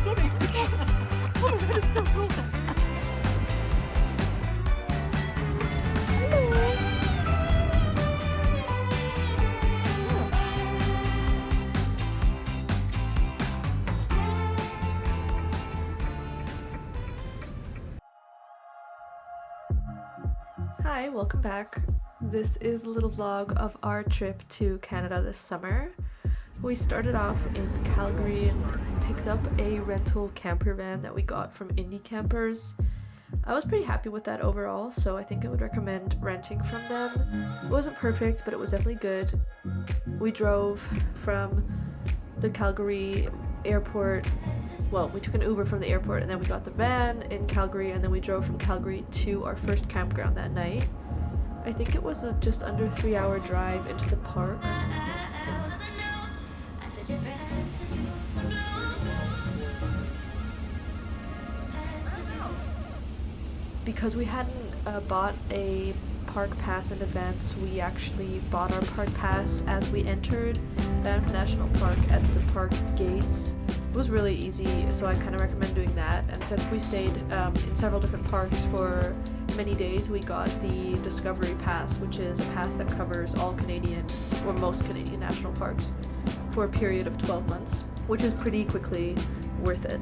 was wondering if you can't. Oh my god, it's so cool. Hi, welcome back. This is a little vlog of our trip to Canada this summer. We started off in Calgary and picked up a rental camper van that we got from Indie Campers. I was pretty happy with that overall, so I think I would recommend renting from them. It wasn't perfect, but it was definitely good. We drove from the Calgary airport. Well, we took an Uber from the airport and then we got the van in Calgary, and then we drove from Calgary to our first campground that night. I think it was a just under 3-hour drive into the park. Because we hadn't bought a park pass in advance, we actually bought our park pass as we entered Banff National Park at the park gates. It was really easy, so I kind of recommend doing that. And since we stayed in several different parks for many days, we got the Discovery Pass, which is a pass that covers all Canadian, or most Canadian national parks for a period of 12 months, which is pretty quickly worth it.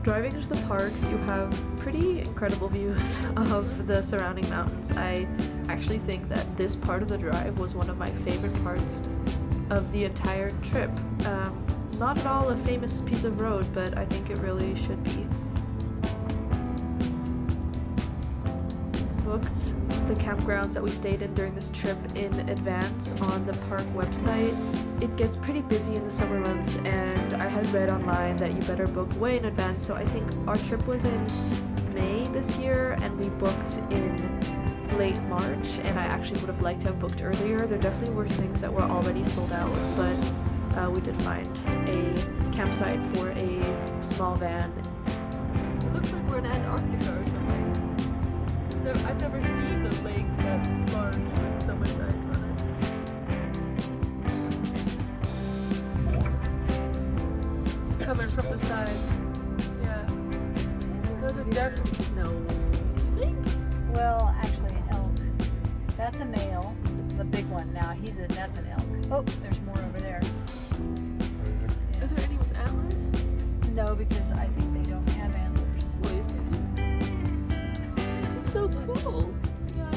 Driving into the park, you have pretty incredible views of the surrounding mountains. I actually think that this part of the drive was one of my favorite parts of the entire trip. Not at all a famous piece of road, but I think it really should be. Booked the campgrounds that we stayed in during this trip in advance on the park website. It gets pretty busy in the summer months, and I had read online that you better book way in advance, so I think our trip was in May this year and we booked in late March, and I actually would have liked to have booked earlier. There definitely were things that were already sold out, but we did find a campsite for a small van. It looks like we're in Antarctica or something. I've never seen a lake that large with so much ice on it. Coming from the side. Yeah. Those are definitely... No. You think? Well, actually an elk. That's a male. The big one now. That's an elk. Oh, there's more over there. Yeah. Is there any with antlers? No, because I think they don't have antlers. Well, yes, they do. This is so cool. Yeah.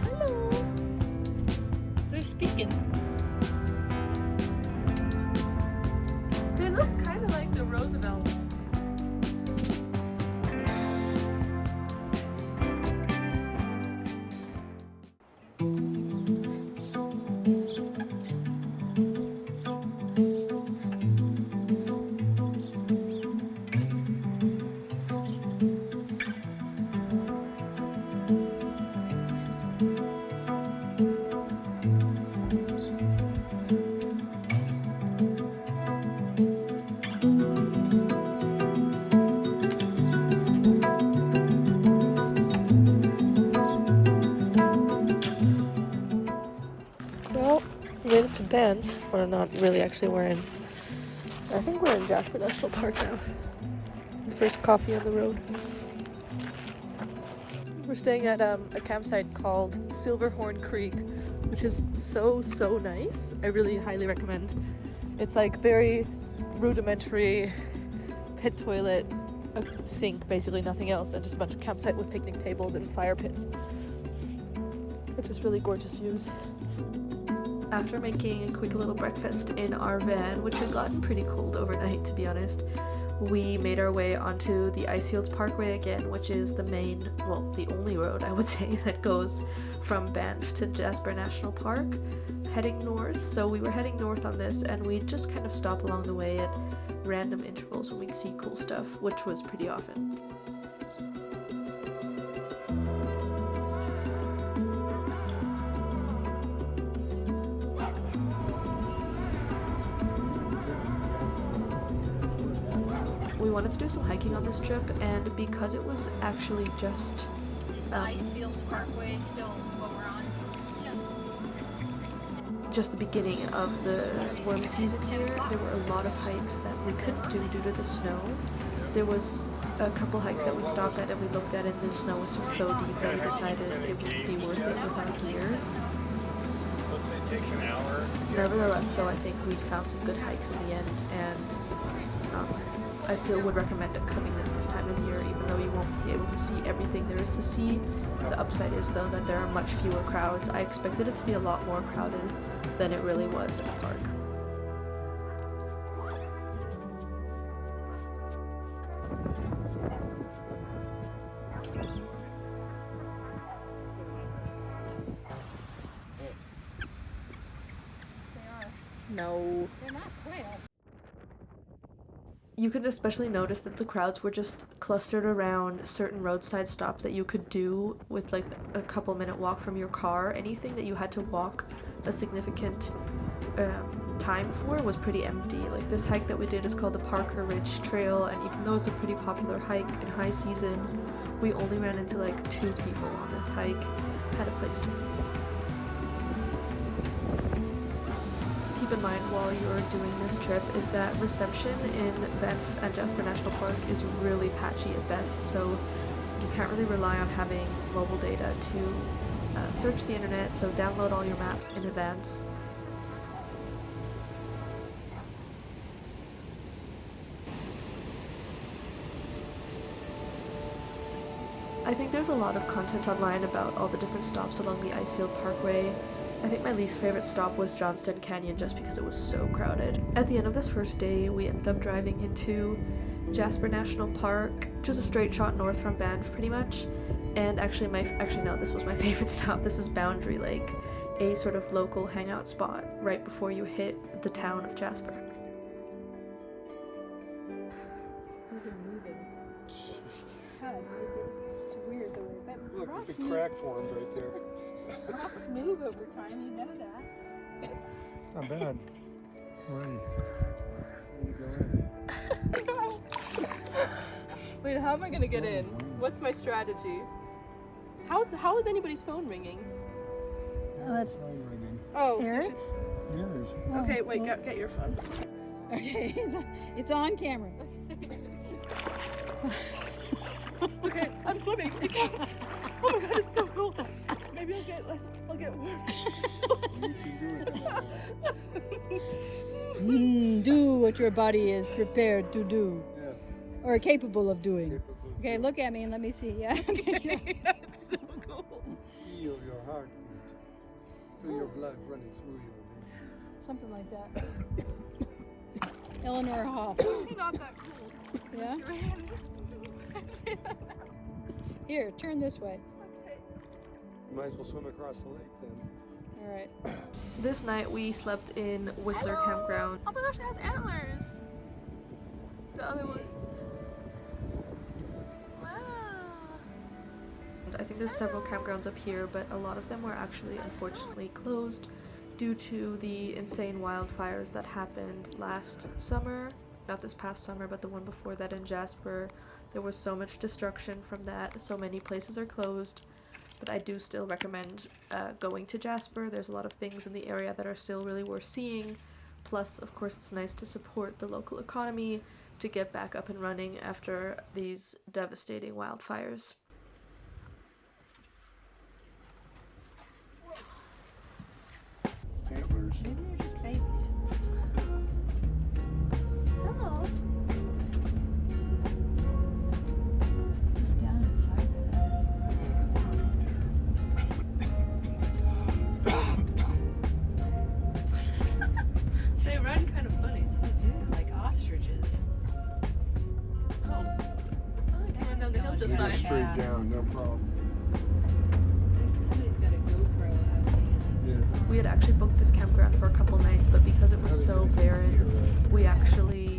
Hello. They're speaking. They look kind of like the Roosevelt. Well, we made it to Banff, or not really, actually I think we're in Jasper National Park now. The first coffee on the road. We're staying at a campsite called Silverhorn Creek, which is so nice. I really highly recommend. It's like very rudimentary pit toilet, a sink, basically nothing else, and just a bunch of campsite with picnic tables and fire pits. It's just really gorgeous views. After making a quick little breakfast in our van, which had gotten pretty cold overnight to be honest, we made our way onto the Icefield Parkway again, which is the main, well, the only road I would say that goes from Banff to Jasper National Park, heading north. So we were heading north on this, and we'd just kind of stop along the way at random intervals when we'd see cool stuff, which was pretty often. We wanted to do some hiking on this trip, and because it was actually just... Is the Icefield Parkway still what we're on? just the beginning of the worm season here. There were a lot of hikes that we couldn't do due to the snow. There was a couple hikes that we stopped at and we looked at, and the snow was just so deep that we decided it wouldn't be worth it with our gear. So let's say it takes an hour. Nevertheless, though, I think we found some good hikes in the end, and I still would recommend it coming in this time of year, even though you won't be able to see everything there is to see. The upside is, though, that there are much fewer crowds. I expected it to be a lot more crowded than it really was in the park. No. They're not quite up. You could especially notice that the crowds were just clustered around certain roadside stops that you could do with like a couple minute walk from your car. Anything that you had to walk a significant time for was pretty empty. Like this hike that we did is called the Parker Ridge Trail, and even though it's a pretty popular hike in high season, we only ran into like 2 people on this hike. Had a place to keep in mind while you're doing this trip is that reception in Banff and Jasper National Park is really patchy at best, so you can't really rely on having mobile data to search the internet, so download all your maps in advance. I think there's a lot of content online about all the different stops along the Icefield Parkway. I think my least favorite stop was Johnston Canyon just because it was so crowded. At the end of this first day, we ended up driving into Jasper National Park, just a straight shot north from Banff pretty much. And actually no, this was my favorite stop. This is Boundary Lake, a sort of local hangout spot right before you hit the town of Jasper. These are moving. God, it's weird the way that Look, rocks the move. crack formed right there. Rocks move over time, you know that. Not bad. Where are you going? Wait, how am I gonna get in? What's my strategy? How is anybody's phone ringing? Oh, that's Ringing. Oh, you Eric? should- Yours. okay, wait, get your phone. okay. It's on camera. Okay, I'm swimming. It counts. Oh my god, it's so cold. Maybe I'll get warm. You can do it. Do what your body is prepared to do, Yeah. or capable of doing. Capable of Okay, look at me and let me see. Yeah. It's so cold. Feel your heartbeat. Feel your blood running through your veins. Something like that. Eleanor Hoff. It's not that cold. Yeah. Your hand. Here, turn this way. Okay. You might as well swim across the lake then. All right. This night we slept in Whistler Campground. Oh my gosh, it has antlers. The other one. Wow. I think there's several campgrounds up here, but a lot of them were actually unfortunately closed due to the insane wildfires that happened last summer. Not this past summer, but the one before that in Jasper. There was so much destruction from that. So many places are closed, but I do still recommend going to Jasper. There's a lot of things in the area that are still really worth seeing. Plus, of course, it's nice to support the local economy to get back up and running after these devastating wildfires. Antlers. Maybe they're just babies. Hello. Down inside that. They run kind of funny. They do, like ostriches. Oh. I can run down the hill just Go fine. straight Fast. down, no problem. Somebody's got a GoPro out Yeah. We had actually booked this campground for a couple nights, but because it was so barren, we actually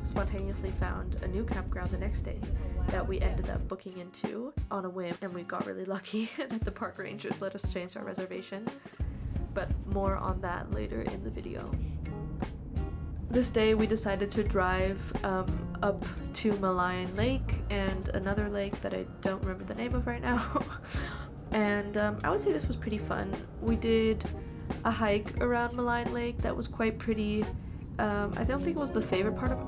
spontaneously found a new campground the next day that we ended up booking into on a whim, and we got really lucky that the park rangers let us change our reservation. But more on that later in the video. This day we decided to drive up to Malayan Lake and another lake that I don't remember the name of right now. And I would say this was pretty fun. We did a hike around Malign Lake that was quite pretty. I don't think it was my favorite part of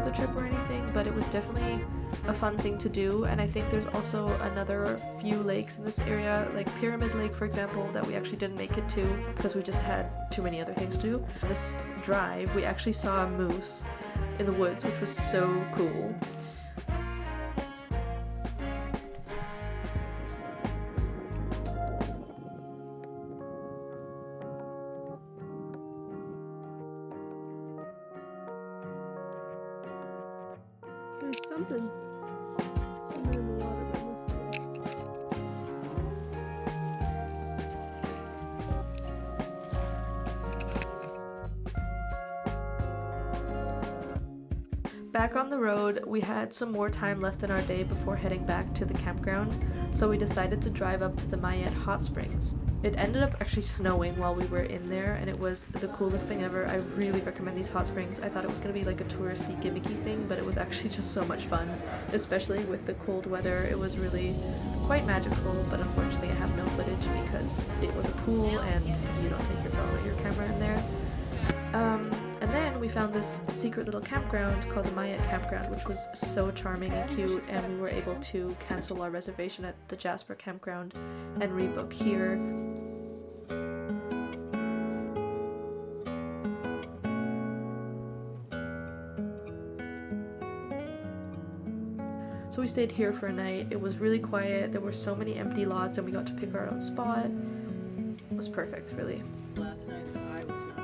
the trip or anything, but it was definitely a fun thing to do. And I think there's also another few lakes in this area, like Pyramid Lake, for example, that we actually didn't make it to because we just had too many other things to do. On this drive, we actually saw a moose in the woods, which was so cool. There's something in the water that must be. Back on the road, we had some more time left in our day before heading back to the campground, so we decided to drive up to the Miette Hot Springs. It ended up actually snowing while we were in there, and it was the coolest thing ever. I really recommend these hot springs. I thought it was going to be like a touristy gimmicky thing, but it was actually just so much fun, especially with the cold weather. It was really quite magical, but unfortunately I have no footage because it was a pool and you don't take your camera in there. And then we found this secret little campground called the Miette Campground, which was so charming and cute, and we were able to cancel our reservation at the Jasper campground and rebook here. So we stayed here for a night. It was really quiet. There were so many empty lots and we got to pick our own spot. It was perfect, really. Last night I was not cold.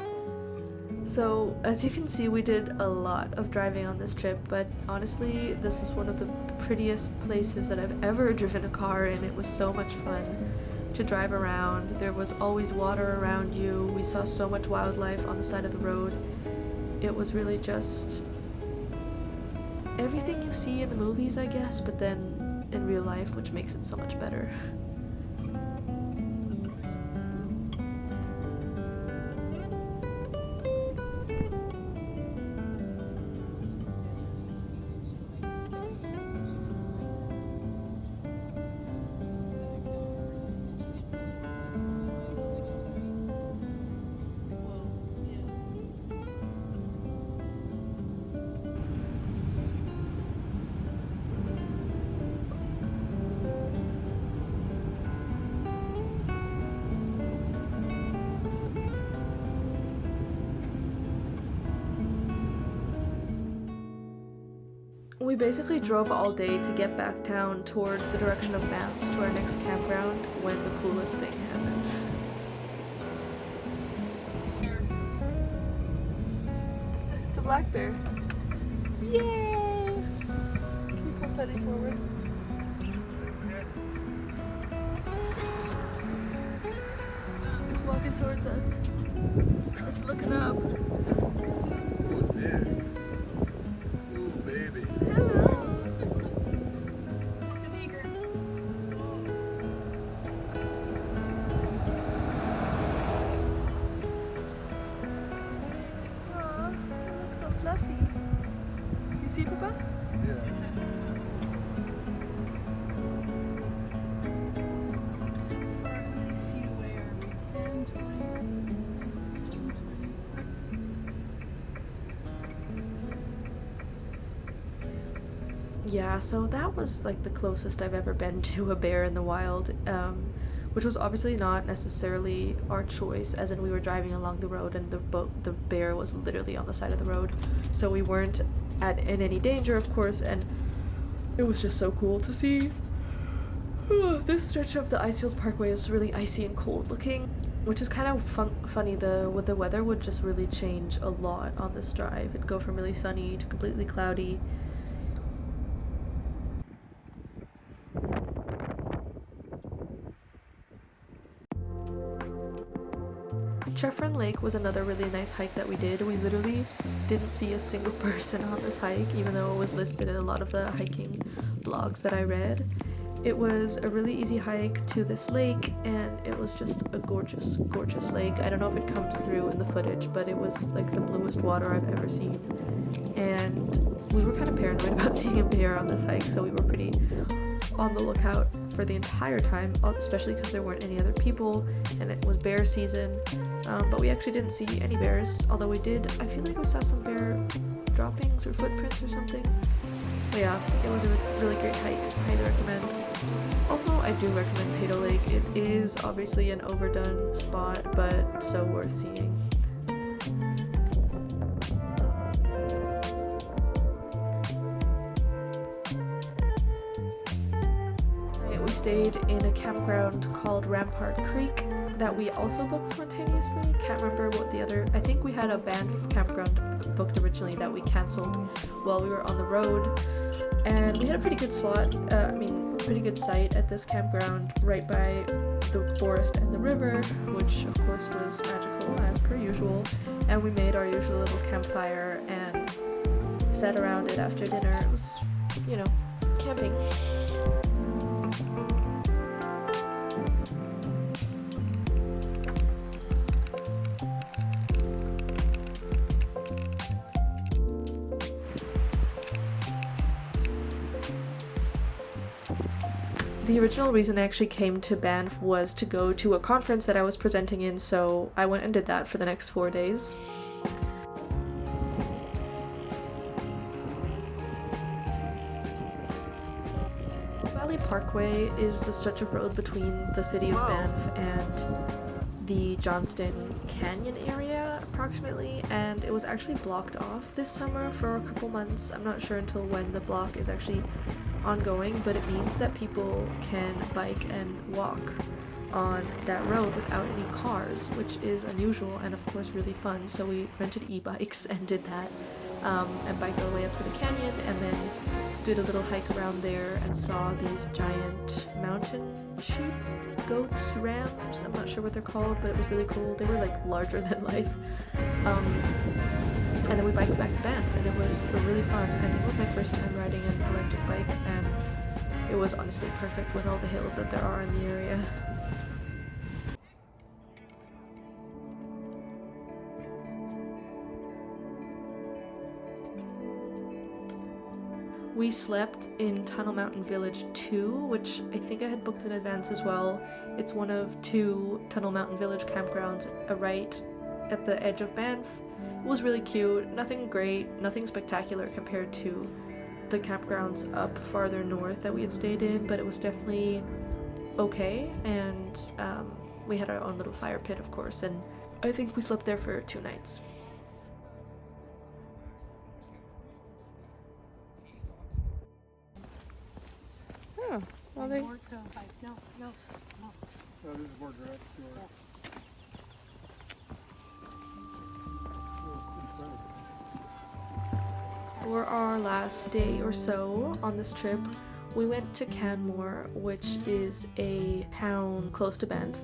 So as you can see, we did a lot of driving on this trip, but honestly, this is one of the prettiest places that I've ever driven a car in. It was so much fun to drive around. There was always water around you. We saw so much wildlife on the side of the road. It was really just everything you see in the movies, I guess, but then in real life, which makes it so much better. We basically drove all day to get back down towards the direction of Banff to our next campground when the coolest thing happened. It's a black bear. Yay! Can you pull slightly forward? It's walking towards us. It's looking up. See, Papa? Yes. Yeah, so that was like the closest I've ever been to a bear in the wild, which was obviously not necessarily our choice, as in we were driving along the road and the bear was literally on the side of the road, so we weren't in any danger, of course, and it was just so cool to see. This stretch of the Icefield Parkway is really icy and cold looking, which is kind of funny. The weather would just really change a lot on this drive. It'd go from really sunny to completely cloudy. Chefron Lake was another really nice hike that we did. We literally didn't see a single person on this hike, even though it was listed in a lot of the hiking blogs that I read. It was a really easy hike to this lake, and it was just a gorgeous, gorgeous lake. I don't know if it comes through in the footage, but it was like the bluest water I've ever seen. And we were kind of paranoid about seeing a bear on this hike, so we were pretty on the lookout for the entire time, especially because there weren't any other people and it was bear season. but we actually didn't see any bears, although we did, I feel like we saw some bear droppings or footprints or something. But yeah, it was a really great hike. Highly recommend. Also, I do recommend Peyto Lake. It is obviously an overdone spot, but so worth seeing. We stayed in a campground called Rampart Creek that we also booked spontaneously. Can't remember what the other, I think we had a Banff campground booked originally that we cancelled while we were on the road, and we had a pretty good slot, pretty good site at this campground right by the forest and the river, which of course was magical as per usual, and we made our usual little campfire and sat around it after dinner. It was, you know, camping. The original reason I actually came to Banff was to go to a conference that I was presenting in, so I went and did that for the next 4 days. Valley Parkway is a stretch of road between the city of Banff and the Johnston Canyon area, approximately, and it was actually blocked off this summer for a couple months. I'm not sure until when the block is actually ongoing, but it means that people can bike and walk on that road without any cars, which is unusual and of course really fun. So we rented e-bikes and did that, and biked all the way up to the canyon, and then did a little hike around there and saw these giant mountain sheep, goats, rams, I'm not sure what they're called, but it was really cool. They were like larger than life. And then we biked back to Banff, and it was really fun. I think it was my first time riding an electric bike, and it was honestly perfect with all the hills that there are in the area. We slept in Tunnel Mountain Village 2, which I think I had booked in advance as well. It's one of 2 Tunnel Mountain Village campgrounds right at the edge of Banff. It was really cute, nothing great, nothing spectacular compared to the campgrounds up farther north that we had stayed in, but it was definitely okay, and we had our own little fire pit, of course, and I think we slept there for 2 nights. Oh, well, they... More to hike. No. That is more direct to For our last day or so on this trip, we went to Canmore, which is a town close to Banff.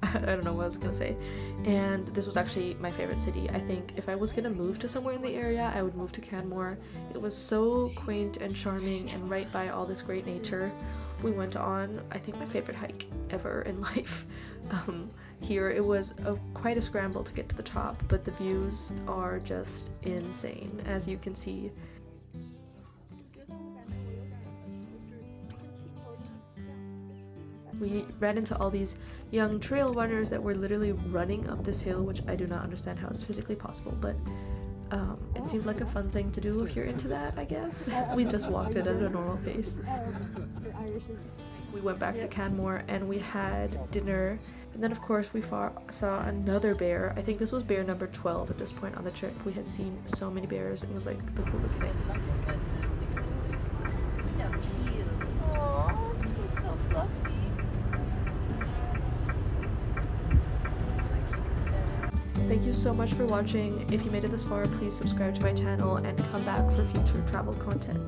I don't know what I was gonna say. And this was actually my favorite city. I think if I was gonna move to somewhere in the area, I would move to Canmore. It was so quaint and charming and right by all this great nature. We went on, I think, my favorite hike ever in life. Here it was quite a scramble to get to the top, but the views are just insane, as you can see. We ran into all these young trail runners that were literally running up this hill, which I do not understand how it's physically possible, but it seemed like a fun thing to do if you're into that, I guess. We just walked it at a normal pace. We went back to Canmore and we had dinner, and then of course we saw another bear. I think this was bear number 12 at this point on the trip. We had seen so many bears. It was like the coolest thing. Aww, it's so fluffy. Thank you so much for watching. If you made it this far, please subscribe to my channel and come back for future travel content.